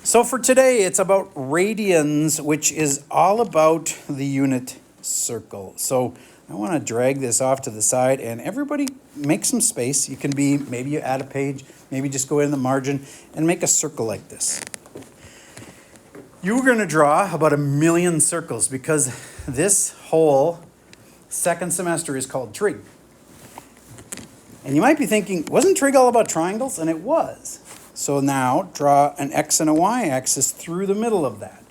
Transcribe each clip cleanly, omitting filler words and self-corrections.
So for today, it's about radians, which is all about the unit circle. So I want to drag this off to the side, and everybody make some space. You can be, maybe you add a page, maybe just go in the margin and make a circle like this. You're going to draw about 1,000,000 circles because this whole second semester is called trig. And you might be thinking, wasn't trig all about triangles? And it was. So now draw an x and a y axis through the middle of that.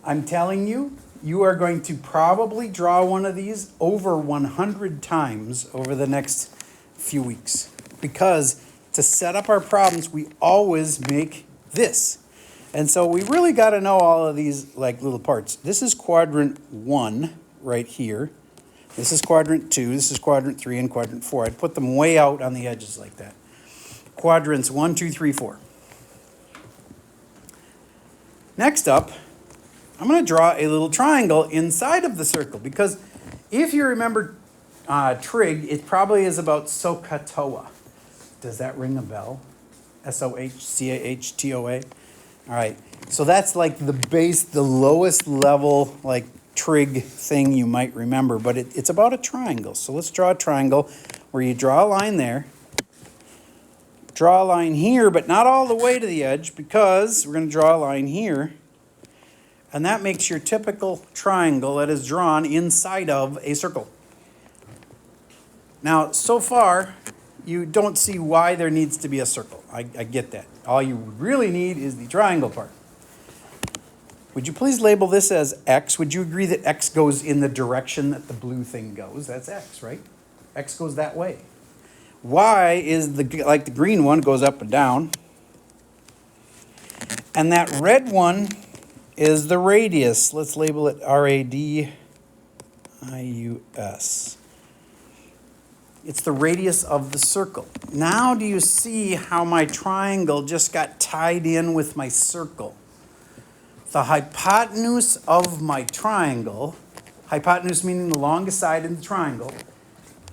I'm telling you, you are going to probably draw one of these over 100 times over the next few weeks. Because to set up our problems, we always make this. And so we really got to know all of these like little parts. This is quadrant 1 right here. This is quadrant 2, this is quadrant 3, and quadrant 4. I'd put them way out on the edges like that. Quadrants 1, 2, 3, 4. Next up, I'm going to draw a little triangle inside of the circle because if you remember trig, it probably is about SOHCAHTOA. Does that ring a bell? SOHCAHTOA? All right, so that's like the base, the lowest level like trig thing you might remember, but it's about a triangle. So let's draw a triangle where you draw a line there. Draw a line here, but not all the way to the edge because we're going to draw a line here. And that makes your typical triangle that is drawn inside of a circle. Now, so far, you don't see why there needs to be a circle. I get that. All you really need is the triangle part. Would you please label this as X? Would you agree that X goes in the direction that the blue thing goes? That's X, right? X goes that way. Y is like the green one, goes up and down. And that red one is the radius. Let's label it RADIUS. It's the radius of the circle. Now do you see how my triangle just got tied in with my circle? The hypotenuse of my triangle, hypotenuse meaning the longest side in the triangle,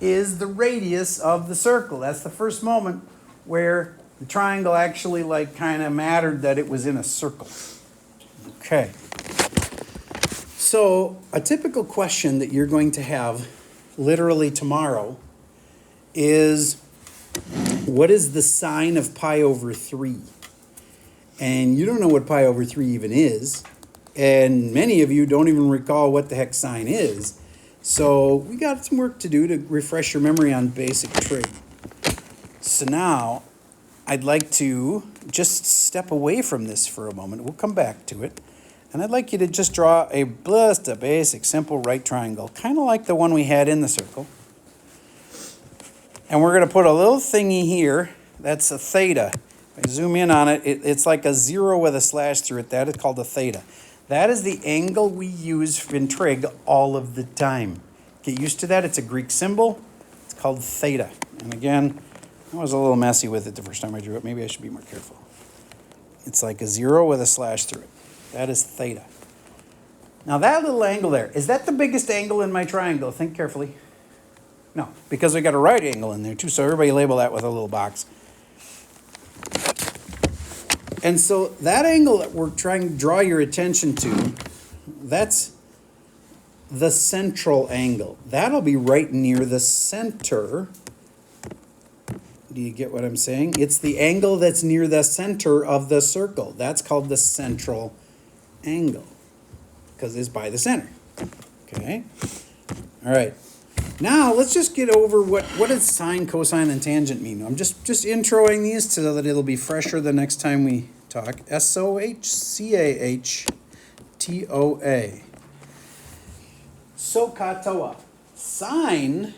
is the radius of the circle. That's the first moment where the triangle actually like kind of mattered that it was in a circle. Okay. So a typical question that you're going to have literally tomorrow is, what is the sine of pi over 3? And you don't know what pi over 3 even is. And many of you don't even recall what the heck sine is. So we got some work to do to refresh your memory on basic trig. So now I'd like to just step away from this for a moment. We'll come back to it. And I'd like you to just draw just a basic, simple right triangle, kind of like the one we had in the circle. And we're going to put a little thingy here. That's a theta. If I zoom in on it, it's like a 0 with a slash through it. That is called a theta. That is the angle we use in trig all of the time. Get used to that. It's a Greek symbol. It's called theta. And again, I was a little messy with it the first time I drew it. Maybe I should be more careful. It's like a 0 with a slash through it. That is theta. Now that little angle there, is that the biggest angle in my triangle? Think carefully. No, because we got a right angle in there too, so everybody label that with a little box. And so that angle that we're trying to draw your attention to, that's the central angle. That'll be right near the center. Do you get what I'm saying? It's the angle that's near the center of the circle. That's called the central angle because it's by the center. Okay? All right. Now let's just get over what does sine, cosine, and tangent mean. I'm just introing these so that it'll be fresher the next time we talk. SOHCAHTOA. SOHCAHTOA. Sine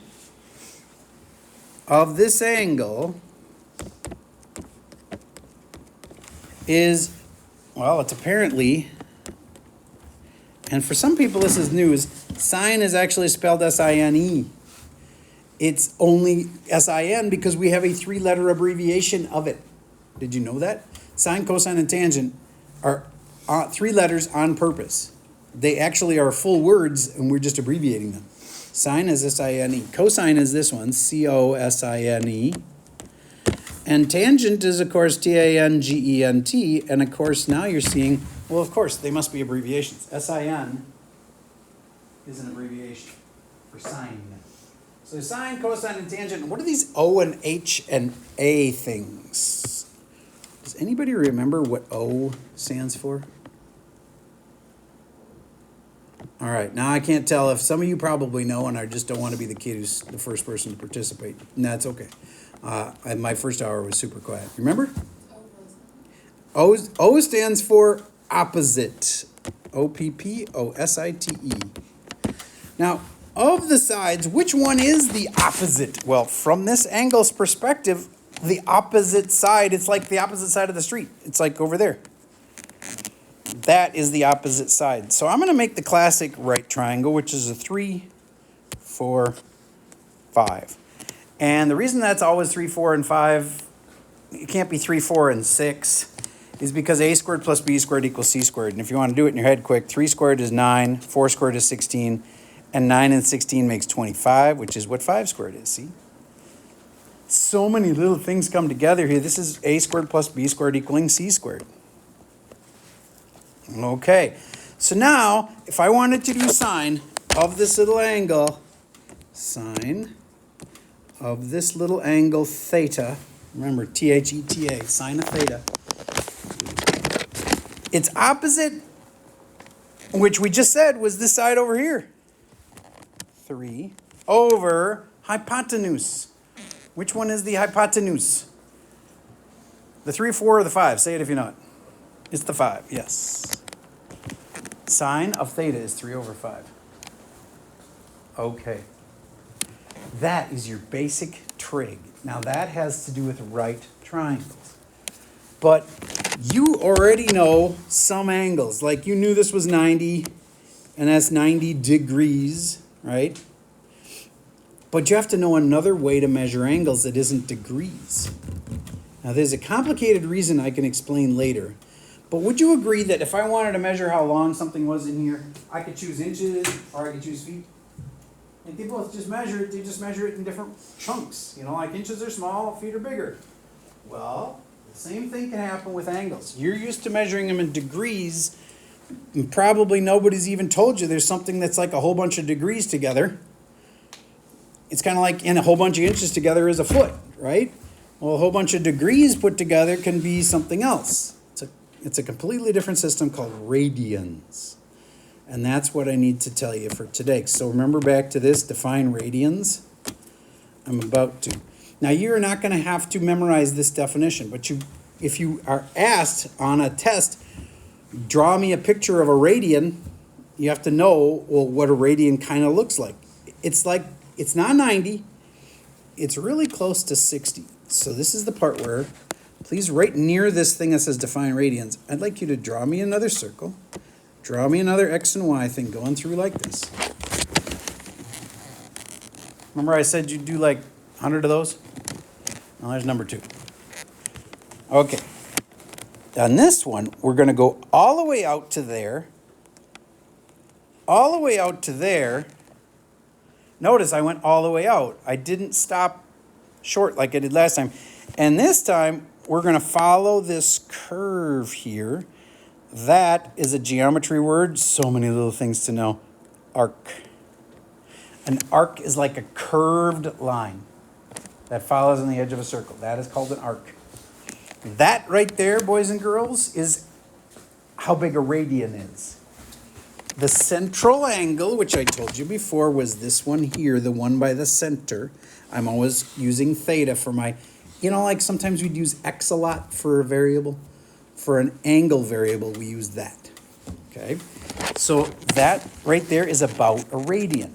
of this angle is, well, it's apparently, and for some people this is news, sine is actually spelled S-I-N-E. It's only S-I-N because we have a 3-letter abbreviation of it. Did you know that? Sine, cosine, and tangent are 3 letters on purpose. They actually are full words, and we're just abbreviating them. Sine is S-I-N-E. Cosine is this one, C-O-S-I-N-E. And tangent is, of course, T-A-N-G-E-N-T. And, of course, now you're seeing, well, of course, they must be abbreviations. S-I-N is an abbreviation for sine. So sine, cosine, and tangent. What are these O and H and A things? Does anybody remember what O stands for? All right, now I can't tell if some of you probably know, and I just don't want to be the kid who's the first person to participate. And that's okay. My first hour was super quiet. Remember? O stands for opposite. O-P-P-O-S-I-T-E. Now, of the sides, which one is the opposite? Well, from this angle's perspective, the opposite side, it's like the opposite side of the street. It's like over there. That is the opposite side. So I'm going to make the classic right triangle, which is a 3, 4, 5. And the reason that's always 3, 4, and 5, it can't be 3, 4, and 6, is because a squared plus b squared equals c squared. And if you want to do it in your head quick, 3 squared is 9, 4 squared is 16, and 9 and 16 makes 25, which is what 5 squared is, see? So many little things come together here. This is a squared plus b squared equaling c squared. Okay, so now if I wanted to do sine of this little angle, sine of this little angle theta, remember T-H-E-T-A, sine of theta, its opposite, which we just said was this side over here, 3 over hypotenuse. Which one is the hypotenuse? The 3, 4, or the 5? Say it if you know it. It's the 5, yes. Sine of theta is 3 over 5. Okay. That is your basic trig. Now that has to do with right triangles. But you already know some angles. Like you knew this was 90, and that's 90 degrees, right? But you have to know another way to measure angles that isn't degrees. Now there's a complicated reason I can explain later. But would you agree that if I wanted to measure how long something was in here, I could choose inches or I could choose feet? And they both just measure it, they just measure it in different chunks. You know, like inches are small, feet are bigger. Well, the same thing can happen with angles. You're used to measuring them in degrees, and probably nobody's even told you there's something that's like a whole bunch of degrees together. It's kind of like in a whole bunch of inches together is a foot, right? Well, a whole bunch of degrees put together can be something else. It's a completely different system called radians. And that's what I need to tell you for today. So remember back to this, define radians. I'm about to. Now you're not going to have to memorize this definition, but if you are asked on a test, draw me a picture of a radian, you have to know, well, what a radian kind of looks like. It's not 90, it's really close to 60. So this is the part where, please, right near this thing that says define radians, I'd like you to draw me another circle. Draw me another X and Y thing going through like this. Remember I said you'd do like 100 of those? Well, there's number 2. Okay. On this one, we're going to go all the way out to there. All the way out to there. Notice I went all the way out. I didn't stop short like I did last time. And this time, we're going to follow this curve here. That is a geometry word. So many little things to know. Arc. An arc is like a curved line that follows on the edge of a circle. That is called an arc. That right there, boys and girls, is how big a radian is. The central angle, which I told you before, was this one here, the one by the center. I'm always using theta for my, you know, like sometimes we'd use x a lot for a variable. For an angle variable, we use that. Okay? So that right there is about a radian.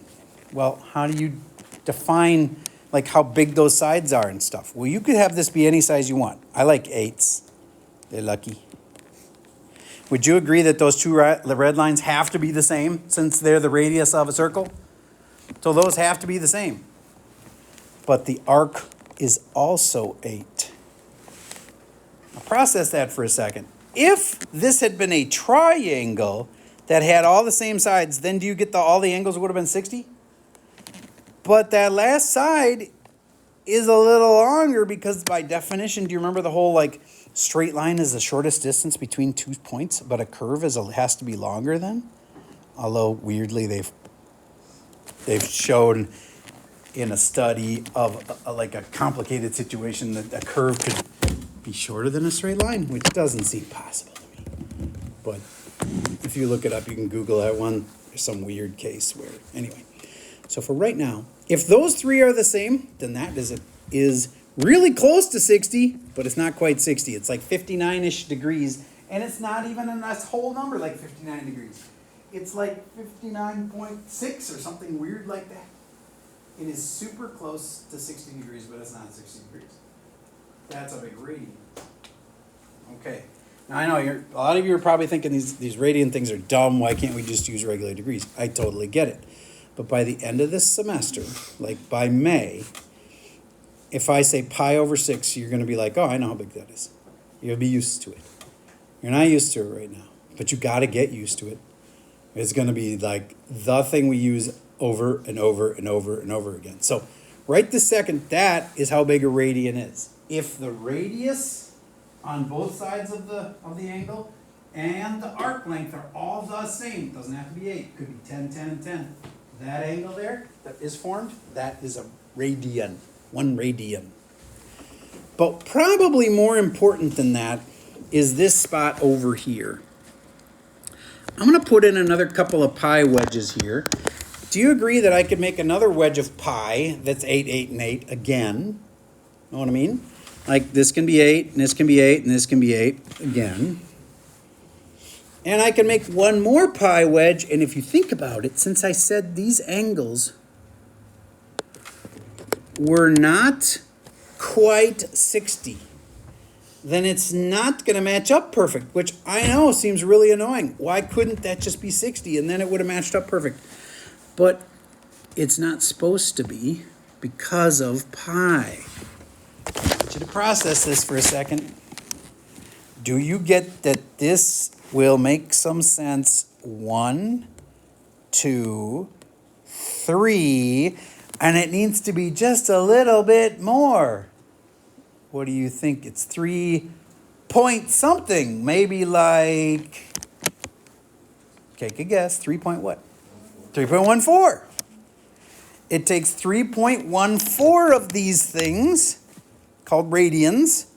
Well, how do you define like how big those sides are and stuff? Well, you could have this be any size you want. I like 8s. They're lucky. Would you agree that those two red lines have to be the same since they're the radius of a circle? So those have to be the same. But the arc is also 8. Now process that for a second. If this had been a triangle that had all the same sides, then do you get all the angles would have been 60? But that last side is a little longer because by definition, do you remember the whole like straight line is the shortest distance between 2 points, but a curve has to be longer then? Although weirdly they've shown in a study of like a complicated situation that a curve could be shorter than a straight line, which doesn't seem possible to me. But if you look it up, you can Google that one. There's some weird case where, anyway. So for right now, if those three are the same, then that is really close to 60, but it's not quite 60. It's like 59-ish degrees, and it's not even a whole number like 59 degrees. It's like 59.6 or something weird like that. It is super close to 60 degrees, but it's not 60 degrees. That's a big radian. Okay. Now I know a lot of you are probably thinking these radian things are dumb. Why can't we just use regular degrees? I totally get it. But by the end of this semester, like by May, if I say pi over 6, you're going to be like, oh, I know how big that is. You'll be used to it. You're not used to it right now, but you got to get used to it. It's going to be like the thing we use over and over and over and over again. So right this second, that is how big a radian is. If the radius on both sides of the angle and the arc length are all the same, it doesn't have to be 8, it could be 10, 10, and 10. That angle there that is formed, that is a radian, 1 radian. But probably more important than that is this spot over here. I'm going to put in another couple of pi wedges here. Do you agree that I could make another wedge of pi that's 8, 8, and 8 again? Know what I mean? Like this can be 8, and this can be 8, and this can be 8 again. And I can make one more pi wedge, and if you think about it, since I said these angles were not quite 60, then it's not going to match up perfect, which I know seems really annoying. Why couldn't that just be 60, and then it would have matched up perfect? But it's not supposed to be because of pi. I want you to process this for a second. Do you get that this will make some sense? 1, 2, 3, and it needs to be just a little bit more. What do you think? It's 3 point something. Maybe like, take a guess, 3 point what? 3.14. It takes 3.14 of these things, called radians,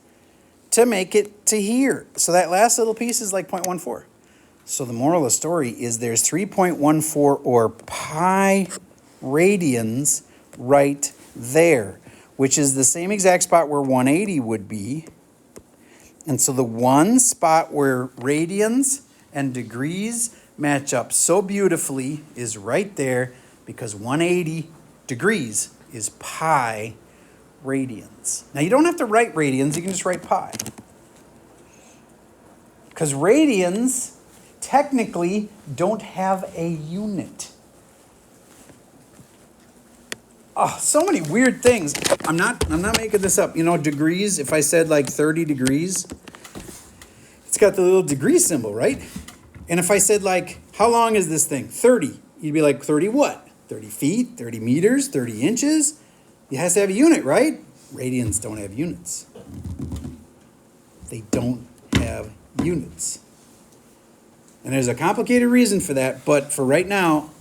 to make it to here. So that last little piece is like 0.14. So the moral of the story is there's 3.14 or pi radians right there, which is the same exact spot where 180 would be. And so the one spot where radians and degrees match up so beautifully is right there, because 180 degrees is pi radians. Now you don't have to write radians, you can just write pi. Because radians technically don't have a unit. Oh, so many weird things. I'm not making this up. You know, degrees, if I said like 30 degrees, it's got the little degree symbol, right? And if I said like, how long is this thing? 30. You'd be like, 30 what? 30 feet, 30 meters, 30 inches? It has to have a unit, right? Radians don't have units. They don't have units. And there's a complicated reason for that, but for right now,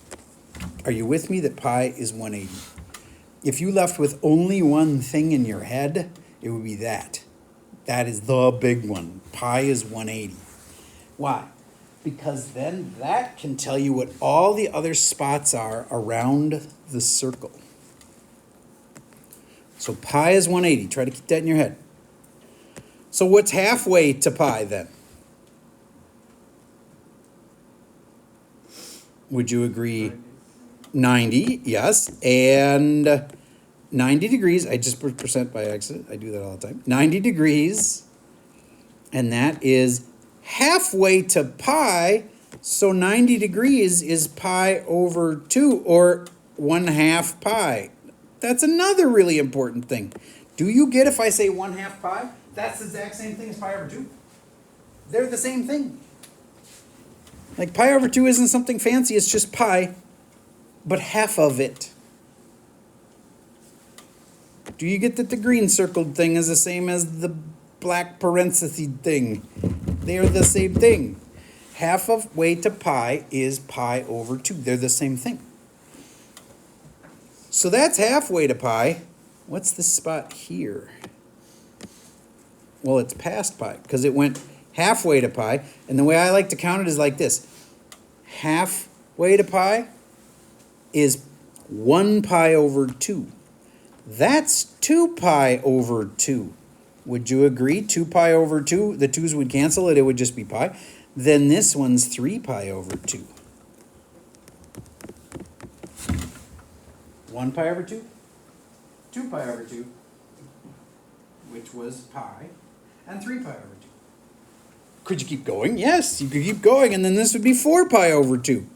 are you with me that pi is 180? If you left with only one thing in your head, it would be that. That is the big one. Pi is 180. Why? Because then that can tell you what all the other spots are around the circle. So pi is 180. Try to keep that in your head. So what's halfway to pi then? Would you agree? 90, yes. And 90 degrees, I just put percent by accident. I do that all the time. 90 degrees, and that is halfway to pi. So 90 degrees is pi over 2, or 1/2 pi. That's another really important thing. Do you get if I say 1/2 pi? That's the exact same thing as pi over 2. They're the same thing. Like pi over 2 isn't something fancy, it's just pi, but half of it. Do you get that the green circled thing is the same as the black parenthesis thing? They are the same thing. Half of way to pi is pi over 2. They're the same thing. So that's halfway to pi. What's this spot here? Well, it's past pi because it went halfway to pi. And the way I like to count it is like this. Halfway to pi is 1 pi over 2. That's 2 pi over 2. Would you agree? 2 pi over 2, the 2's would cancel it, it would just be pi. Then this one's 3 pi over 2. 1 pi over 2, 2 pi over 2, which was pi, and 3 pi over 2. Could you keep going? Yes, you could keep going, and then this would be 4 pi over 2.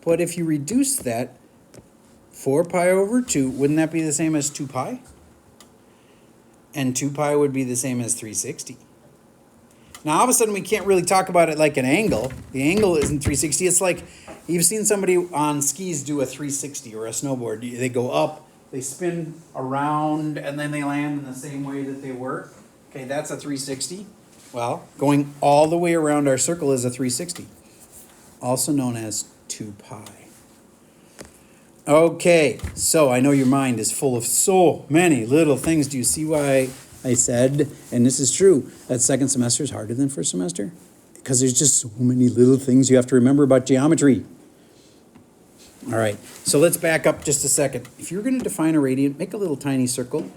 But if you reduce that, 4 pi over 2, wouldn't that be the same as 2 pi? And 2 pi would be the same as 360. Now, all of a sudden, we can't really talk about it like an angle. The angle isn't 360. It's like you've seen somebody on skis do a 360 or a snowboard. They go up, they spin around, and then they land in the same way that they were. Okay, that's a 360. Well, going all the way around our circle is a 360, also known as 2 pi. Okay, so I know your mind is full of so many little things. Do you see why I said, and this is true, that second semester is harder than first semester? Because there's just so many little things you have to remember about geometry. All right, so let's back up just a second. If you're going to define a radian, make a little tiny circle,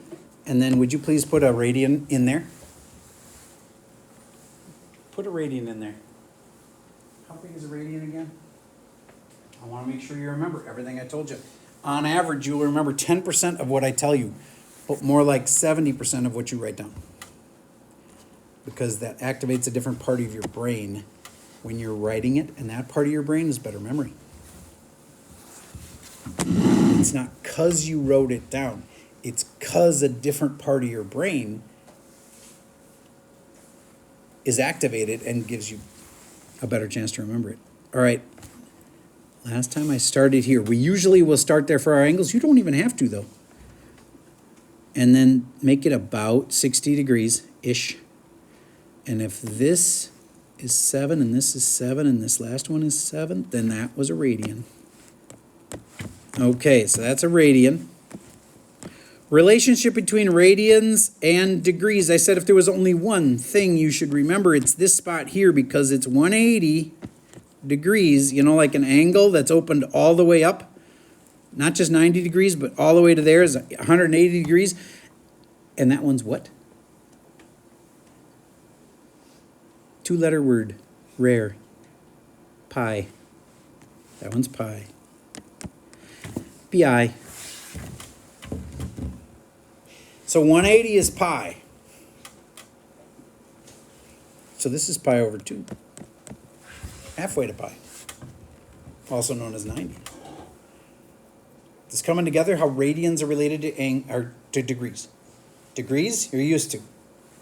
and then would you please put a radian in there? Put a radian in there. How big is a radian again? I want to make sure you remember everything I told you. On average, you'll remember 10% of what I tell you, but more like 70% of what you write down. Because that activates a different part of your brain when you're writing it, and that part of your brain is better memory. It's not because you wrote it down. It's because a different part of your brain is activated and gives you a better chance to remember it. All right. Last time I started here. We usually will start there for our angles. You don't even have to, though. And then make it about 60 degrees-ish. And if this is 7 and this is 7 and this last one is 7, then that was a radian. Okay, so that's a radian. Relationship between radians and degrees. I said if there was only one thing you should remember, it's this spot here because it's 180 degrees, you know, like an angle that's opened all the way up, not just 90 degrees, but all the way to there is 180 degrees. And that one's what? 2-letter word, rare, pi. That one's pi. Pi. So 180 is pi. So this is pi over 2. Halfway to pi, also known as 90. This coming together, how radians are related to degrees. Degrees, you're used to.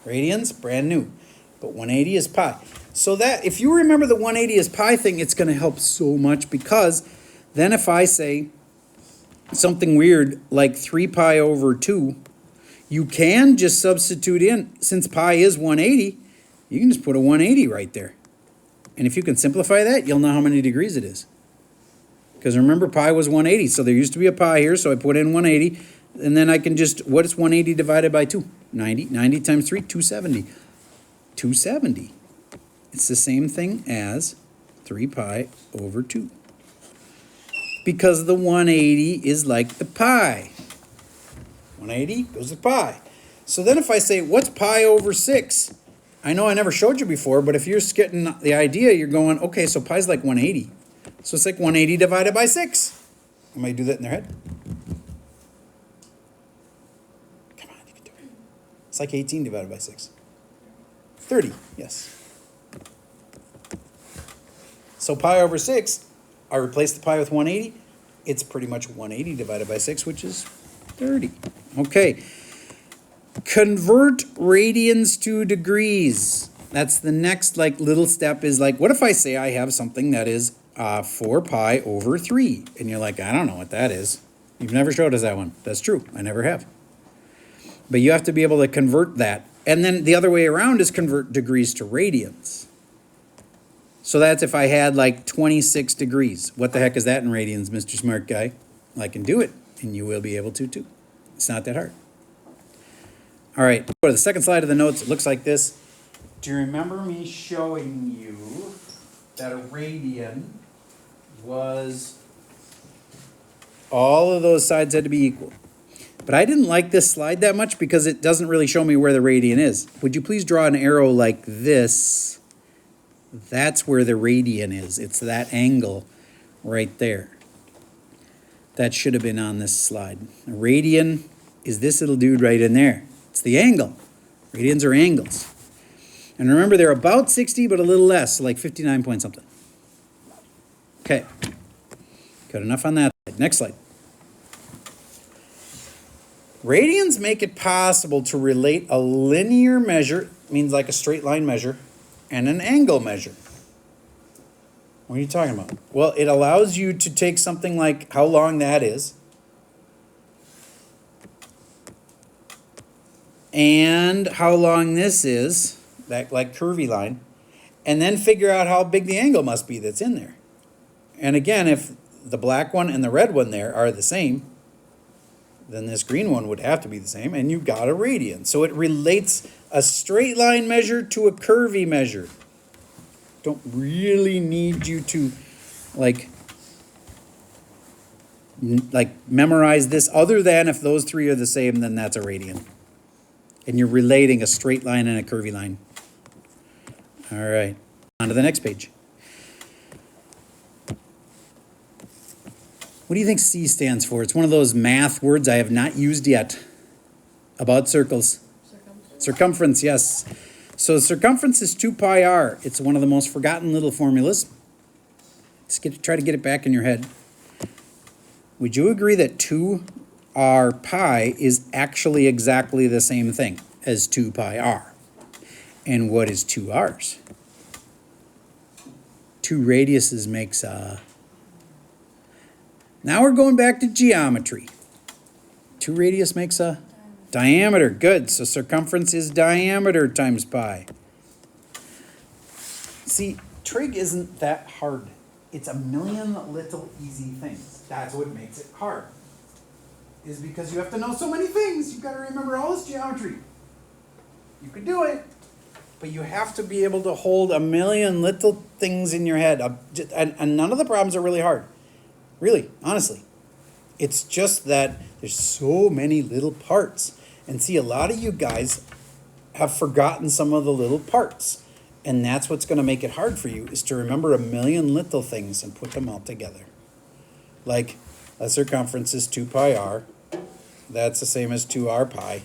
Radians, brand new. But 180 is pi. So that, if you remember the 180 is pi thing, it's going to help so much because then if I say something weird like 3 pi over 2, you can just substitute in, since pi is 180, you can just put a 180 right there. And if you can simplify that, you'll know how many degrees it is. Because remember, pi was 180, so there used to be a pi here, so I put in 180, and then I can just, what is 180 divided by 2? 90. 90 times 3, 270. 270. It's the same thing as 3 pi over 2. Because the 180 is like the pi. 180 goes to pi. So then if I say, what's pi over 6? I know I never showed you before, but if you're getting the idea, you're going, okay, so pi's like 180. So it's like 180 divided by 6. Somebody do that in their head? Come on, you can do it. It's like 18 divided by 6. 30, yes. So pi over 6, I replace the pi with 180. It's pretty much 180 divided by 6, which is 30. Okay. Convert radians to degrees. That's the next little step is what if I say I have something that is 4 pi over 3? And you're like, I don't know what that is. You've never showed us that one. That's true. I never have. But you have to be able to convert that. And then the other way around is convert degrees to radians. So that's if I had like 26 degrees. What the heck is that in radians, Mr. Smart Guy? I can do it, and you will be able to too. It's not that hard. All right, go to the second slide of the notes. It looks like this. Do you remember me showing you that a radian was all of those sides had to be equal? But I didn't like this slide that much because it doesn't really show me where the radian is. Would you please draw an arrow like this? That's where the radian is. It's that angle right there. That should have been on this slide. A radian is this little dude right in there. It's the angle. Radians are angles. And remember, they're about 60, but a little less, like 59 point something. Okay. Good enough on that slide. Next slide. Radians make it possible to relate a linear measure, means like a straight line measure, and an angle measure. What are you talking about? Well, it allows you to take something like how long that is, and how long this is, that like curvy line, and then figure out how big the angle must be that's in there. And again, if the black one and the red one there are the same, then this green one would have to be the same, and you got a radian. So it relates a straight line measure to a curvy measure. Don't really need you to like memorize this, other than if those three are the same, then that's a radian. And you're relating a straight line and a curvy line. All right, on to the next page. What do you think C stands for? It's one of those math words I have not used yet. About circles. Circumference, yes. So circumference is 2 pi r. It's one of the most forgotten little formulas. Try to get it back in your head. Would you agree that 2r pi is actually exactly the same thing as 2 pi r? And what is 2 r's? 2 radiuses makes a... Now we're going back to geometry. 2 radius makes a diameter. Good. So circumference is diameter times pi. See, trig isn't that hard. It's a million little easy things. That's what makes it hard. Is because you have to know so many things. You've got to remember all this geometry. You could do it, but you have to be able to hold a million little things in your head. And none of the problems are really hard. Really, honestly. It's just that there's so many little parts. And see, a lot of you guys have forgotten some of the little parts. And that's what's going to make it hard for you, is to remember a million little things and put them all together. Like, a circumference is 2 pi r. That's the same as 2r pi.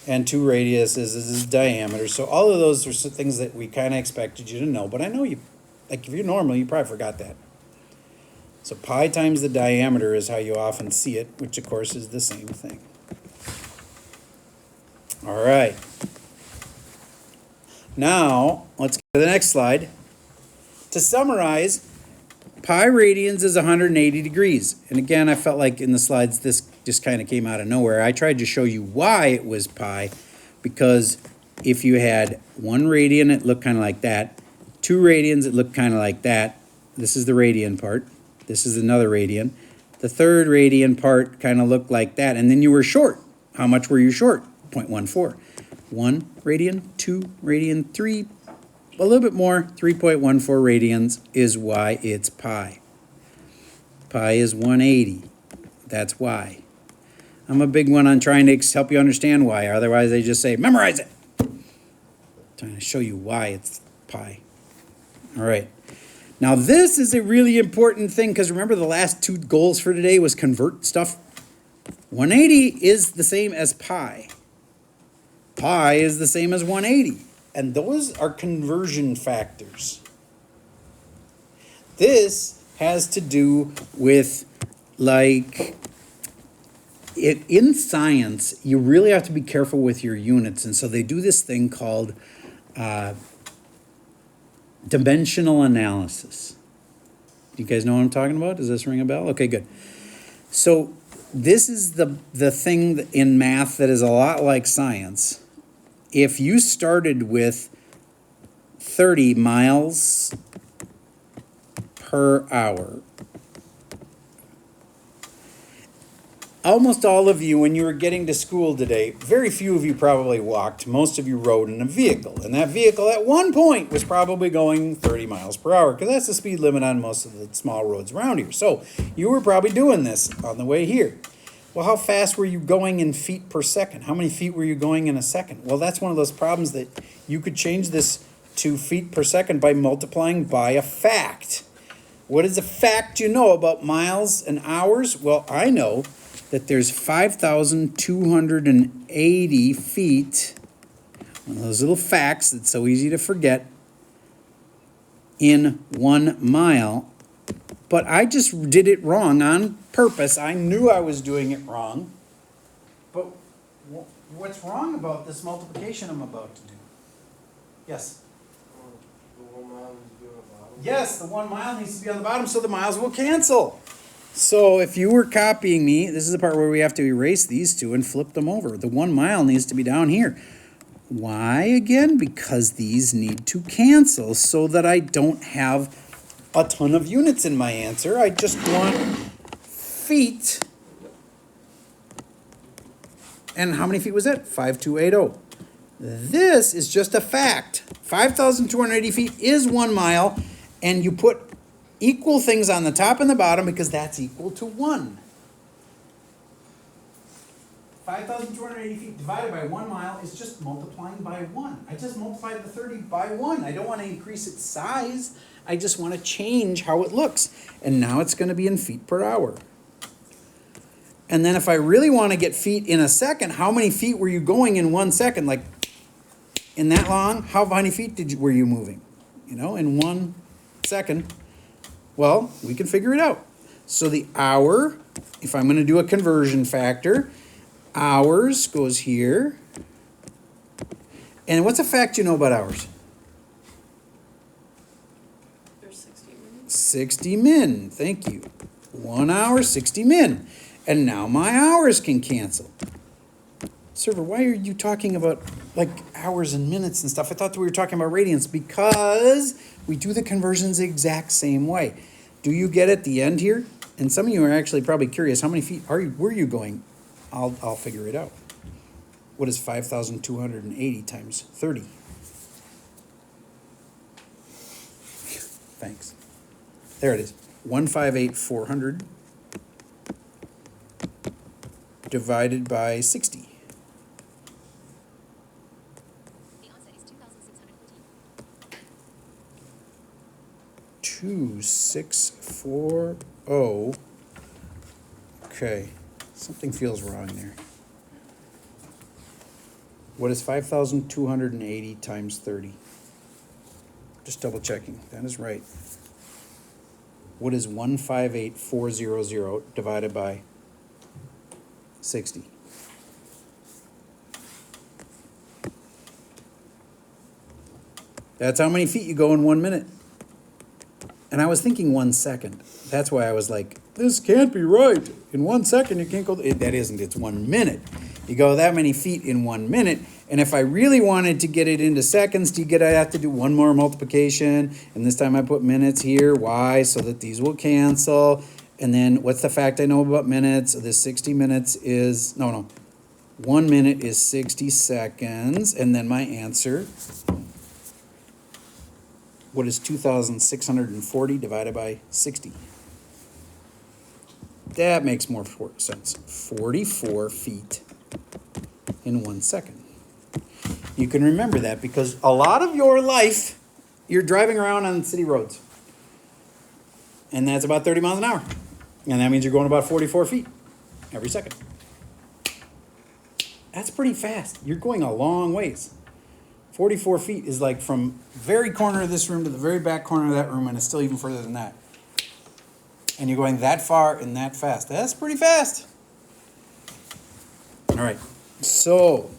And 2 radius is diameter. So all of those are things that we kind of expected you to know. But I know you, like if you're normal, you probably forgot that. So pi times the diameter is how you often see it, which of course is the same thing. All right. Now, let's go to the next slide. To summarize, pi radians is 180 degrees. And again, I felt like in the slides, this just kind of came out of nowhere. I tried to show you why it was pi, because if you had 1 radian, it looked kind of like that. 2 radians, it looked kind of like that. This is the radian part. This is another radian. The third radian part kind of looked like that. And then you were short. How much were you short? 0.14. 1 radian, 2 radian, 3, a little bit more, 3.14 radians is why it's pi. Pi is 180. That's why. I'm a big one on trying to help you understand why. Otherwise, they just say, memorize it. Trying to show you why it's pi. All right. Now, this is a really important thing, because remember the last 2 goals for today was convert stuff. 180 is the same as pi. Pi is the same as 180. And those are conversion factors. This has to do with, like, in science, you really have to be careful with your units. And so they do this thing called dimensional analysis. Do you guys know what I'm talking about? Does this ring a bell? Okay, good. So This is the thing in math that is a lot like science. If you started with 30 miles per hour, almost all of you, when you were getting to school today, very few of you probably walked. Most of you rode in a vehicle. And that vehicle at one point was probably going 30 miles per hour because that's the speed limit on most of the small roads around here. So you were probably doing this on the way here. Well, how fast were you going in feet per second? How many feet were you going in a second? Well, that's one of those problems that you could change this to feet per second by multiplying by a fact. What is a fact you know about miles and hours? Well, I know that there's 5,280 feet, one of those little facts that's so easy to forget, in 1 mile. But I just did it wrong on purpose. I knew I was doing it wrong. But what's wrong about this multiplication I'm about to do? Yes? The 1 mile needs to be on the bottom. Yes, the 1 mile needs to be on the bottom so the miles will cancel. So if you were copying me, this is the part where we have to erase these two and flip them over. The 1 mile needs to be down here. Why again? Because these need to cancel so that I don't have a ton of units in my answer. I just want feet. And how many feet was that? 5,280. This is just a fact. 5,280 feet is 1 mile, and you put equal things on the top and the bottom because that's equal to 1. 5,280 feet divided by 1 mile is just multiplying by 1. I just multiplied the 30 by 1. I don't want to increase its size. I just want to change how it looks. And now it's going to be in feet per hour. And then if I really want to get feet in a second, how many feet were you going in 1 second? Like in that long, how many feet were you moving? You know, in 1 second. Well, we can figure it out. So the hour, if I'm going to do a conversion factor, hours goes here. And what's a fact you know about hours? There's 60 minutes. 60 min. Thank you. 1 hour, 60 min. And now my hours can cancel. Server, why are you talking about like hours and minutes and stuff? I thought we were talking about radians because we do the conversions the exact same way. Do you get at the end here? And some of you are actually probably curious, how many feet were you going? I'll figure it out. What is 5,280 times 30? Thanks. There it is. 158,400 divided by 60. 2640. Okay, something feels wrong there. What is 5,280 times 30? Just double checking. That is right. What is 158,400 divided by 60? That's how many feet you go in 1 minute. And I was thinking 1 second. That's why I was like, this can't be right. In 1 second, you can't go. That isn't. It's 1 minute. You go that many feet in 1 minute. And if I really wanted to get it into seconds, I have to do one more multiplication. And this time I put minutes here. Why? So that these will cancel. And then what's the fact I know about minutes? This 60 minutes is, no. 1 minute is 60 seconds. And then my answer, what is 2,640 divided by 60? That makes more sense. 44 feet in 1 second. You can remember that because a lot of your life, you're driving around on city roads. And that's about 30 miles an hour. And that means you're going about 44 feet every second. That's pretty fast. You're going a long ways. 44 feet is like from very corner of this room to the very back corner of that room, and it's still even further than that. And you're going that far and that fast. That's pretty fast. All right. So,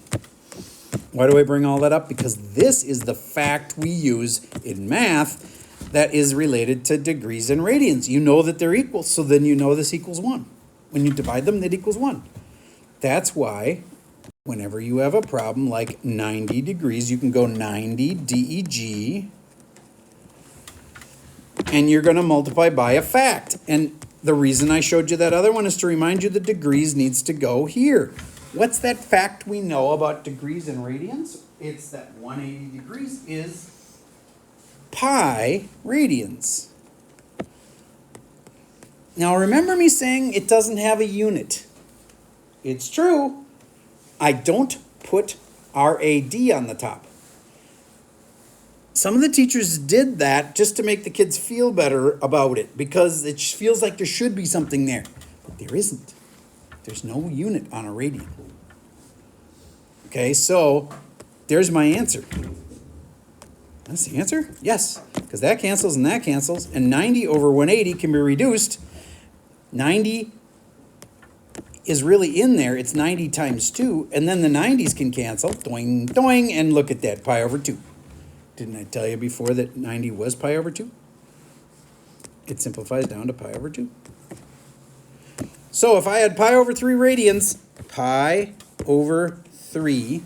why do I bring all that up? Because this is the fact we use in math that is related to degrees and radians. You know that they're equal, so then you know this equals 1. When you divide them, that equals 1. That's why whenever you have a problem like 90 degrees, you can go 90 DEG, and you're going to multiply by a fact. And the reason I showed you that other one is to remind you the degrees needs to go here. What's that fact we know about degrees and radians? It's that 180 degrees is pi radians. Now remember me saying it doesn't have a unit. It's true. I don't put RAD on the top. Some of the teachers did that just to make the kids feel better about it because it feels like there should be something there. But there isn't. There's no unit on a radian. Okay, so there's my answer. That's the answer? Yes, because that cancels and that cancels, and 90 over 180 can be reduced. 90 is really in there. It's 90 times 2, and then the 90s can cancel. Doing, doing, and look at that, pi over 2. Didn't I tell you before that 90 was pi over 2? It simplifies down to pi over 2. So if I had pi over 3 radians, pi over 3,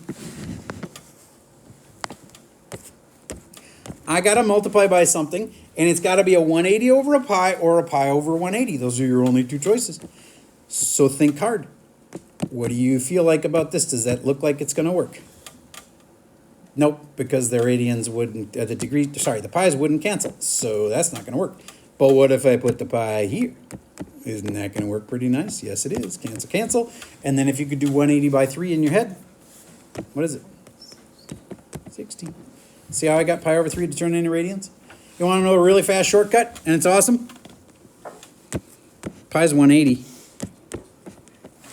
I got to multiply by something, and it's got to be a 180 over a pi or a pi over 180. Those are your only two choices. So think hard. What do you feel like about this? Does that look like it's going to work? Nope, because the radians wouldn't, the pi's wouldn't cancel. So that's not going to work. But what if I put the pi here? Isn't that going to work pretty nice? Yes, it is. Cancel, cancel. And then if you could do 180 by 3 in your head, what is it? 60. See how I got pi over 3 to turn into radians? You want to know a really fast shortcut? And it's awesome? Pi's 180.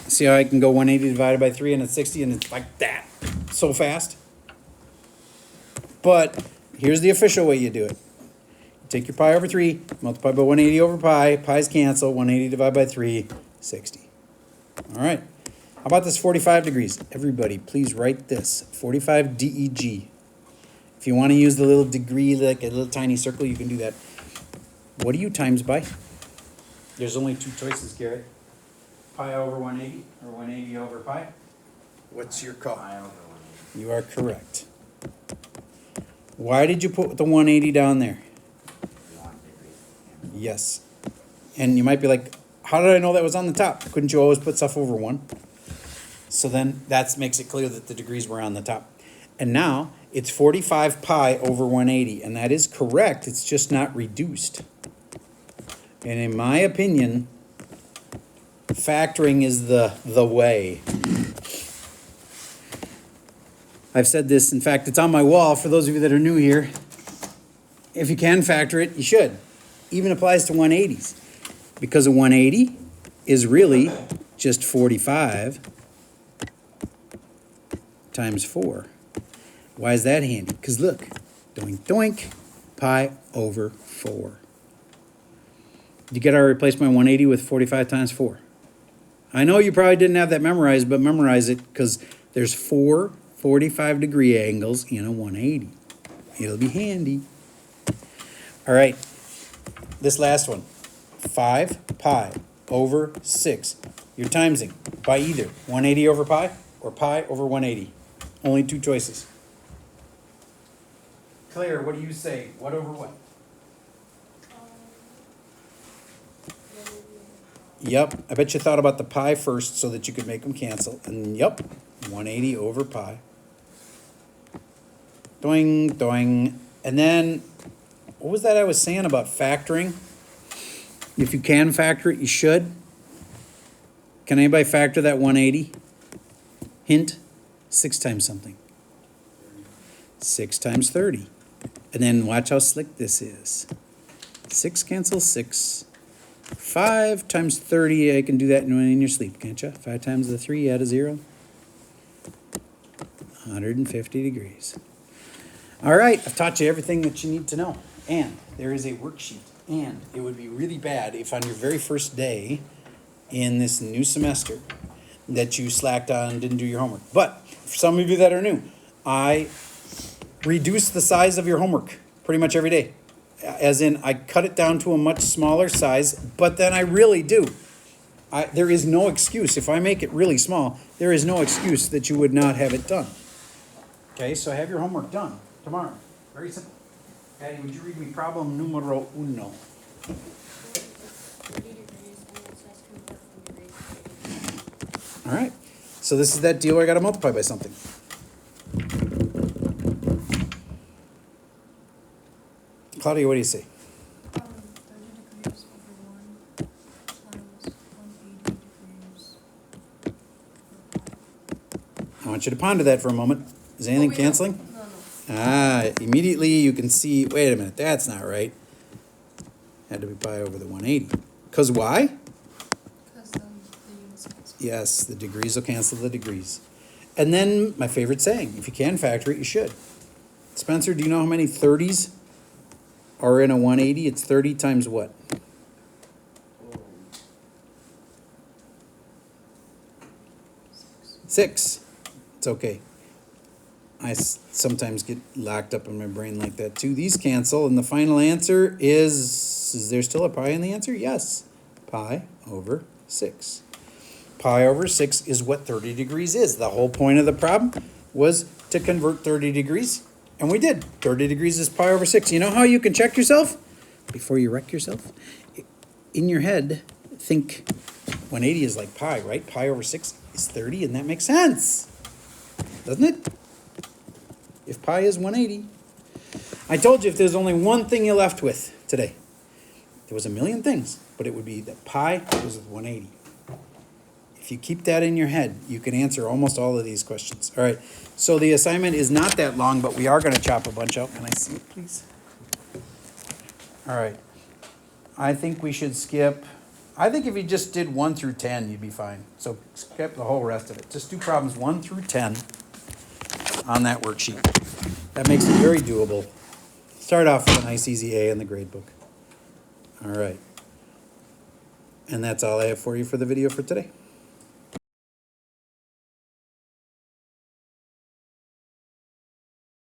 See how I can go 180 divided by 3 and it's 60 and it's like that. So fast. But here's the official way you do it. You take your pi over 3, multiply by 180 over pi, pi's cancel, 180 divided by 3, 60. All right. How about this 45 degrees? Everybody, please write this. 45 DEG. If you want to use the little degree, like a little tiny circle, you can do that. What do you times by? There's only two choices, Garrett. Pi over 180 or 180 over pi. What's your call? Pi over 180. You are correct. Why did you put the 180 down there? Yes. And you might be like, how did I know that was on the top? Couldn't you always put stuff over 1? So then that makes it clear that the degrees were on the top. And now it's 45 pi over 180, and that is correct. It's just not reduced. And in my opinion, factoring is the way. I've said this, in fact, it's on my wall for those of you that are new here. If you can factor it, you should. Even applies to 180s. Because a 180 is really just 45 times 4. Why is that handy? Because look, doink, doink, pi over 4. You get our replacement 180 with 45 times 4. I know you probably didn't have that memorized, but memorize it because there's 4 45-degree angles in a 180. It'll be handy. All right, this last one. 5 pi over 6. You're timesing by either 180 over pi or pi over 180. Only two choices. Claire, what do you say? What over what? Yep, I bet you thought about the pi first so that you could make them cancel. And yep, 180 over pi. Doing, doing. And then, what was that I was saying about factoring? If you can factor it, you should. Can anybody factor that 180? Hint, 6 times something. 6 times 30. And then watch how slick this is. 6 cancels 6. 5 times 30, I can do that in your sleep, can't you? 5 times the 3, add a 0. 150 degrees. All right, I've taught you everything that you need to know. And there is a worksheet. And it would be really bad if on your very first day in this new semester that you slacked on and didn't do your homework. But for some of you that are new, I reduce the size of your homework pretty much every day. As in, I cut it down to a much smaller size, but then I really do. There is no excuse. If I make it really small, there is no excuse that you would not have it done. Okay, so have your homework done tomorrow. Very simple. Patty, would you read me problem numero uno? 30 degrees and it says convert from degrees to degrees. All right. So this is that deal where I got to multiply by something. Claudia, what do you say? 30 degrees over 1 times 180 degrees over 5. I want you to ponder that for a moment. Is anything wait, canceling? No. Immediately you can see, wait a minute, that's not right. Had to be pi over the 180. Because why? Because then the units cancel. Yes, the degrees will cancel the degrees. And then my favorite saying, if you can factor it, you should. Spencer, do you know how many 30s are in a 180? It's 30 times what? Six. It's okay. Sometimes get locked up in my brain like that too. These cancel, and the final answer is there still a pi in the answer? Yes. Pi over 6. Pi over 6 is what 30 degrees is. The whole point of the problem was to convert 30 degrees, and we did. 30 degrees is pi over 6. You know how you can check yourself before you wreck yourself? In your head, think 180 is like pi, right? Pi over 6 is 30, and that makes sense, doesn't it? If pi is 180. I told you if there's only one thing you're left with today, there was a million things, but it would be that pi was 180. If you keep that in your head, you can answer almost all of these questions. All right, so the assignment is not that long, but we are going to chop a bunch out. Can I see it, please? All right. I think we should skip. I think if you just did 1 through 10, you'd be fine. So skip the whole rest of it. Just do problems 1 through 10 on that worksheet. That makes it very doable. Start off with a nice easy A in the grade book. All right. And that's all I have for you for the video for today.